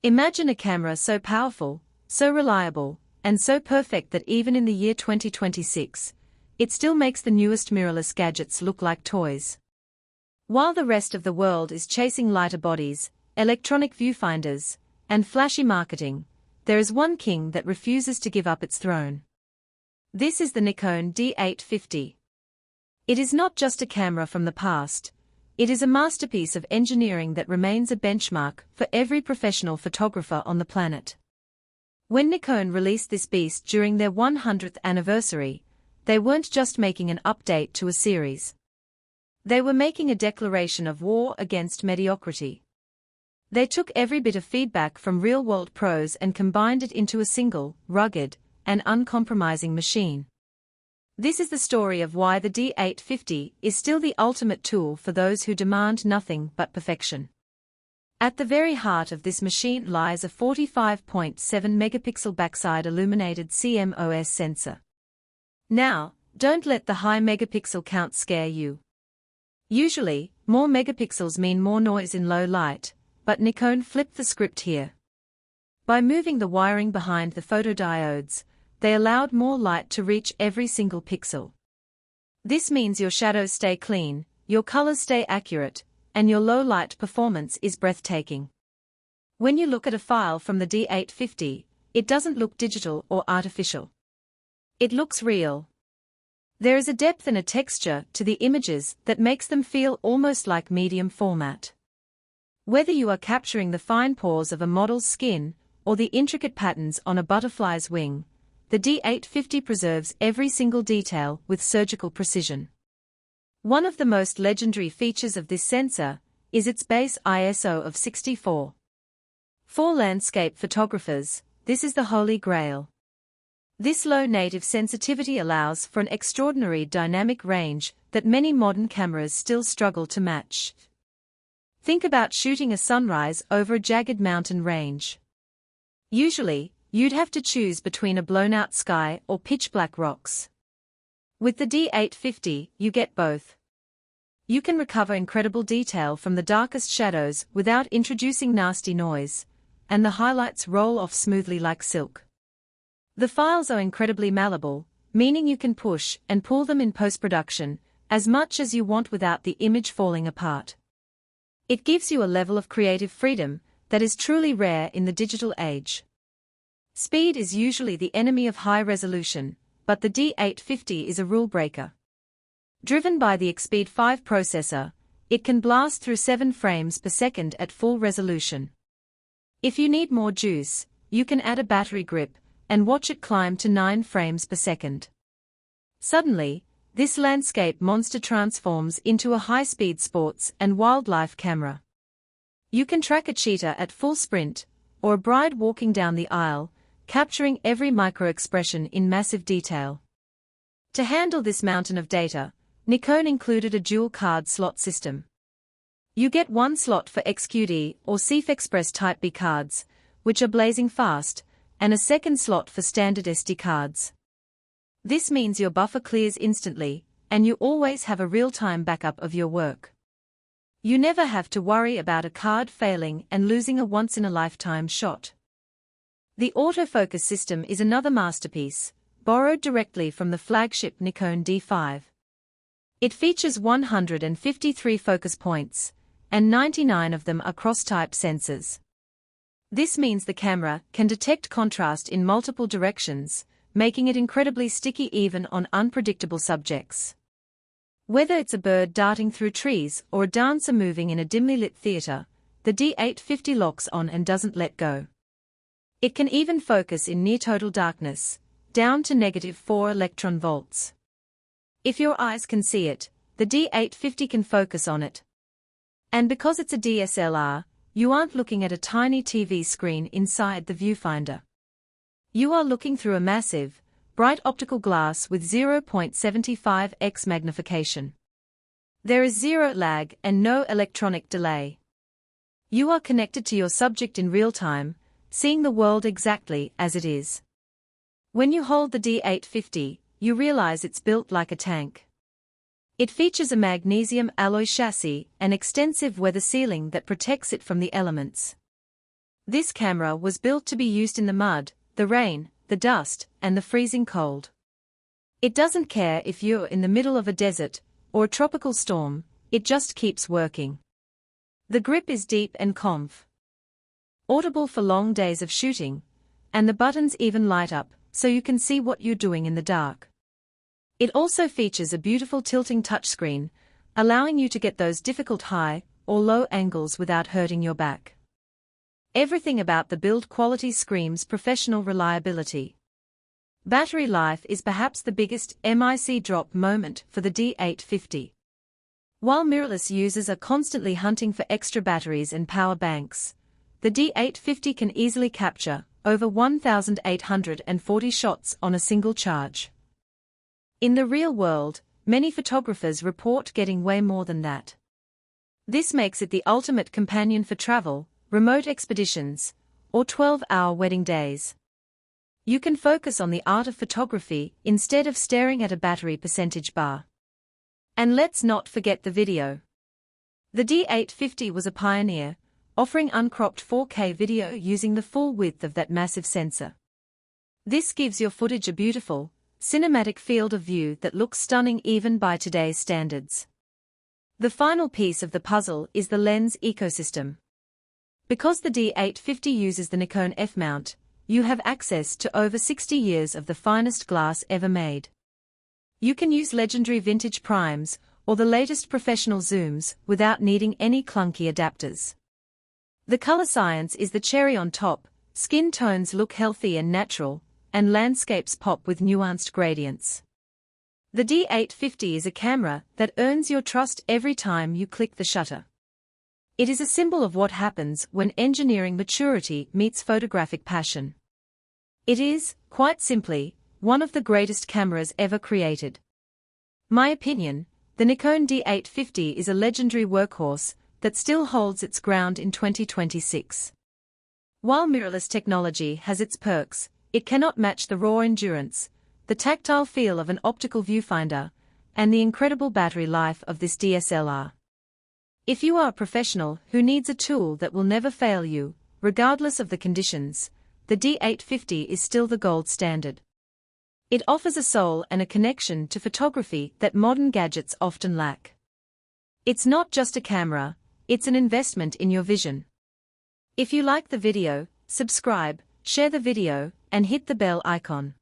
Imagine a camera so powerful, so reliable, and so perfect that even in the year 2026, it still makes the newest mirrorless gadgets look like toys. While the rest of the world is chasing lighter bodies, electronic viewfinders, and flashy marketing, there is one king that refuses to give up its throne. This is the Nikon D850. It is not just a camera from the past, it is a masterpiece of engineering that remains a benchmark for every professional photographer on the planet. When Nikon released this beast during their 100th anniversary, they weren't just making an update to a series. They were making a declaration of war against mediocrity. They took every bit of feedback from real-world pros and combined it into a single, rugged, and uncompromising machine. This is the story of why the D850 is still the ultimate tool for those who demand nothing but perfection. At the very heart of this machine lies a 45.7 megapixel backside illuminated CMOS sensor. Now, don't let the high megapixel count scare you. Usually, more megapixels mean more noise in low light, but Nikon flipped the script here. By moving the wiring behind the photodiodes, they allowed more light to reach every single pixel. This means your shadows stay clean, your colors stay accurate, and your low light performance is breathtaking. When you look at a file from the D850, it doesn't look digital or artificial. It looks real. There is a depth and a texture to the images that makes them feel almost like medium format. Whether you are capturing the fine pores of a model's skin or the intricate patterns on a butterfly's wing, the D850 preserves every single detail with surgical precision. One of the most legendary features of this sensor is its base ISO of 64. For landscape photographers, this is the holy grail. This low native sensitivity allows for an extraordinary dynamic range that many modern cameras still struggle to match. Think about shooting a sunrise over a jagged mountain range. Usually, you'd have to choose between a blown-out sky or pitch-black rocks. With the D850, you get both. You can recover incredible detail from the darkest shadows without introducing nasty noise, and the highlights roll off smoothly like silk. The files are incredibly malleable, meaning you can push and pull them in post-production as much as you want without the image falling apart. It gives you a level of creative freedom that is truly rare in the digital age. Speed is usually the enemy of high resolution, but the D850 is a rule breaker. Driven by the Xpeed 5 processor, it can blast through 7 frames per second at full resolution. If you need more juice, you can add a battery grip and watch it climb to 9 frames per second. Suddenly, this landscape monster transforms into a high-speed sports and wildlife camera. You can track a cheetah at full sprint, or a bride walking down the aisle, capturing every micro-expression in massive detail. To handle this mountain of data, Nikon included a dual card slot system. You get one slot for XQD or CF Express Type B cards, which are blazing fast, and a second slot for standard SD cards. This means your buffer clears instantly, and you always have a real-time backup of your work. You never have to worry about a card failing and losing a once-in-a-lifetime shot. The autofocus system is another masterpiece, borrowed directly from the flagship Nikon D5. It features 153 focus points, and 99 of them are cross-type sensors. This means the camera can detect contrast in multiple directions, making it incredibly sticky even on unpredictable subjects. Whether it's a bird darting through trees or a dancer moving in a dimly lit theater, the D850 locks on and doesn't let go. It can even focus in near total darkness, down to -4 electron volts. If your eyes can see it, the D850 can focus on it. And because it's a DSLR, you aren't looking at a tiny TV screen inside the viewfinder. You are looking through a massive, bright optical glass with 0.75x magnification. There is zero lag and no electronic delay. You are connected to your subject in real time, seeing the world exactly as it is. When you hold the D850, you realize it's built like a tank. It features a magnesium alloy chassis and extensive weather sealing that protects it from the elements. This camera was built to be used in the mud, the rain, the dust, and the freezing cold. It doesn't care if you're in the middle of a desert or a tropical storm, it just keeps working. The grip is deep and audible for long days of shooting, and the buttons even light up, so you can see what you're doing in the dark. It also features a beautiful tilting touchscreen, allowing you to get those difficult high or low angles without hurting your back. Everything about the build quality screams professional reliability. Battery life is perhaps the biggest mic drop moment for the D850. While mirrorless users are constantly hunting for extra batteries and power banks, the D850 can easily capture over 1,840 shots on a single charge. In the real world, many photographers report getting way more than that. This makes it the ultimate companion for travel, remote expeditions, or 12-hour wedding days. You can focus on the art of photography instead of staring at a battery percentage bar. And let's not forget the video. The D850 was a pioneer, offering uncropped 4K video using the full width of that massive sensor. This gives your footage a beautiful, cinematic field of view that looks stunning even by today's standards. The final piece of the puzzle is the lens ecosystem. Because the D850 uses the Nikon F mount, you have access to over 60 years of the finest glass ever made. You can use legendary vintage primes or the latest professional zooms without needing any clunky adapters. The color science is the cherry on top, skin tones look healthy and natural, and landscapes pop with nuanced gradients. The D850 is a camera that earns your trust every time you click the shutter. It is a symbol of what happens when engineering maturity meets photographic passion. It is, quite simply, one of the greatest cameras ever created. My opinion, the Nikon D850 is a legendary workhorse that still holds its ground in 2026. While mirrorless technology has its perks, it cannot match the raw endurance, the tactile feel of an optical viewfinder, and the incredible battery life of this DSLR. If you are a professional who needs a tool that will never fail you, regardless of the conditions, the D850 is still the gold standard. It offers a soul and a connection to photography that modern gadgets often lack. It's not just a camera, it's an investment in your vision. If you like the video, subscribe, share the video, and hit the bell icon.